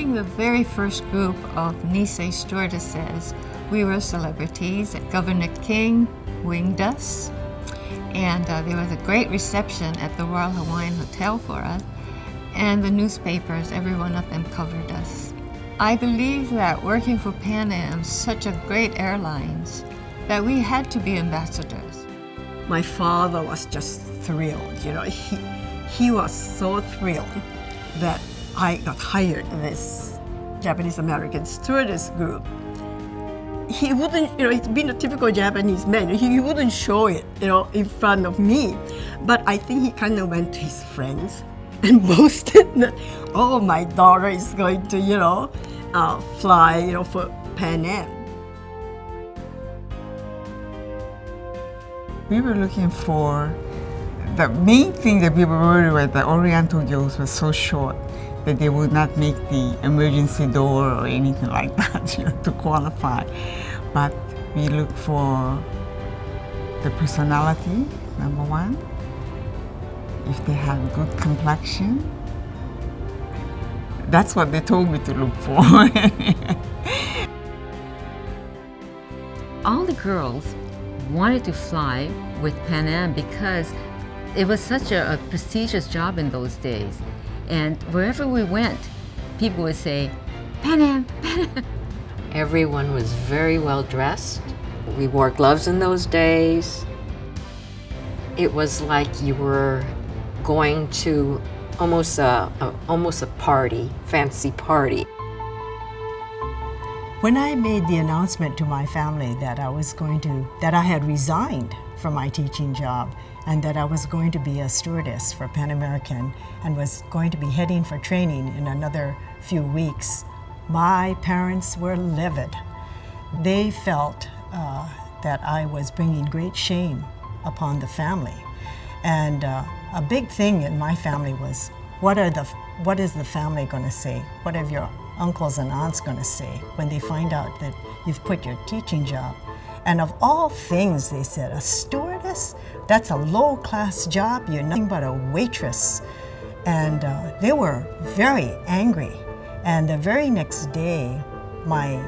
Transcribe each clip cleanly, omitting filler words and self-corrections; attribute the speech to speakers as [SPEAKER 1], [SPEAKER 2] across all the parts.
[SPEAKER 1] During the very first group of Nisei stewardesses, we were celebrities. Governor King winged us, and there was a great reception at the Royal Hawaiian Hotel for us, and the newspapers, every one of them covered us. I believe that working for Pan Am, such a great airlines, that we had to be ambassadors.
[SPEAKER 2] My father was just thrilled, he was so thrilled that I got hired in this Japanese-American stewardess group. He wouldn't, he's been a typical Japanese man, he wouldn't show it, in front of me. But I think he kind of went to his friends and boasted that, oh, my daughter is going to, fly, for Pan Am.
[SPEAKER 3] We were looking for, the main thing that we were worried about, the Oriental girls were so short that they would not make the emergency door or anything like that to qualify. But we looked for the personality, number one, if they had good complexion. That's what they told me to look for.
[SPEAKER 4] All the girls wanted to fly with Pan Am because it was such a prestigious job in those days. And wherever we went, people would say, Pan Am, Pan Am.
[SPEAKER 5] Everyone was very well dressed. We wore gloves in those days. It was like you were going to almost a party, fancy party.
[SPEAKER 6] When I made the announcement to my family that I had resigned from my teaching job and that I was going to be a stewardess for Pan American and was going to be heading for training in another few weeks, my parents were livid. They felt that I was bringing great shame upon the family. And a big thing in my family was, what is the family going to say? What are your uncles and aunts going to say when they find out that you've quit your teaching job? And of all things, they said, a stewardess? That's a low-class job. You're nothing but a waitress. And they were very angry. And the very next day, my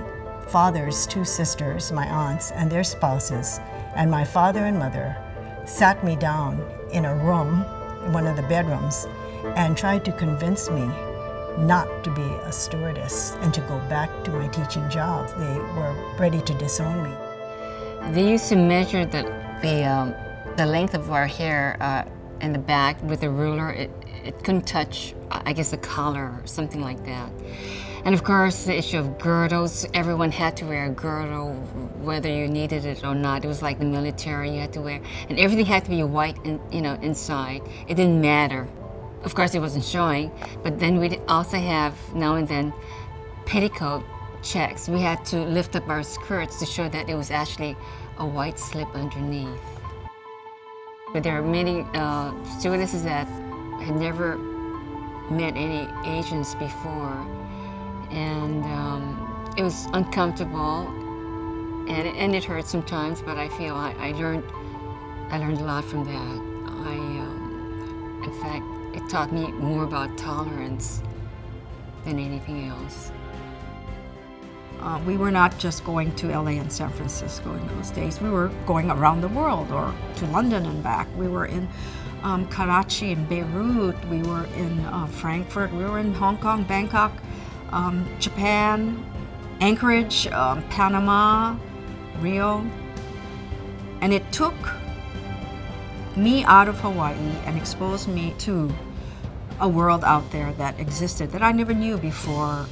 [SPEAKER 6] father's two sisters, my aunts, and their spouses, and my father and mother sat me down in a room, in one of the bedrooms, and tried to convince me not to be a stewardess and to go back to my teaching job. They were ready to disown me.
[SPEAKER 4] They used to measure the length of our hair in the back with a ruler. It couldn't touch, I guess, the collar or something like that. And of course, the issue of girdles. Everyone had to wear a girdle, whether you needed it or not. It was like the military, you had to wear, and everything had to be white, inside. It didn't matter. Of course, it wasn't showing, but then we'd also have, now and then, petticoat checks. We had to lift up our skirts to show that it was actually a white slip underneath. But there are many stewardesses that had never met any Asians before, and it was uncomfortable, and it hurt sometimes. But I feel I learned a lot from that. In fact, it taught me more about tolerance than anything else.
[SPEAKER 7] We were not just going to LA and San Francisco in those days. We were going around the world or to London and back. We were in Karachi and Beirut. We were in Frankfurt. We were in Hong Kong, Bangkok, Japan, Anchorage, Panama, Rio. And it took me out of Hawaii and exposed me to a world out there that existed that I never knew before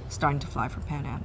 [SPEAKER 7] starting to fly for Pan Am.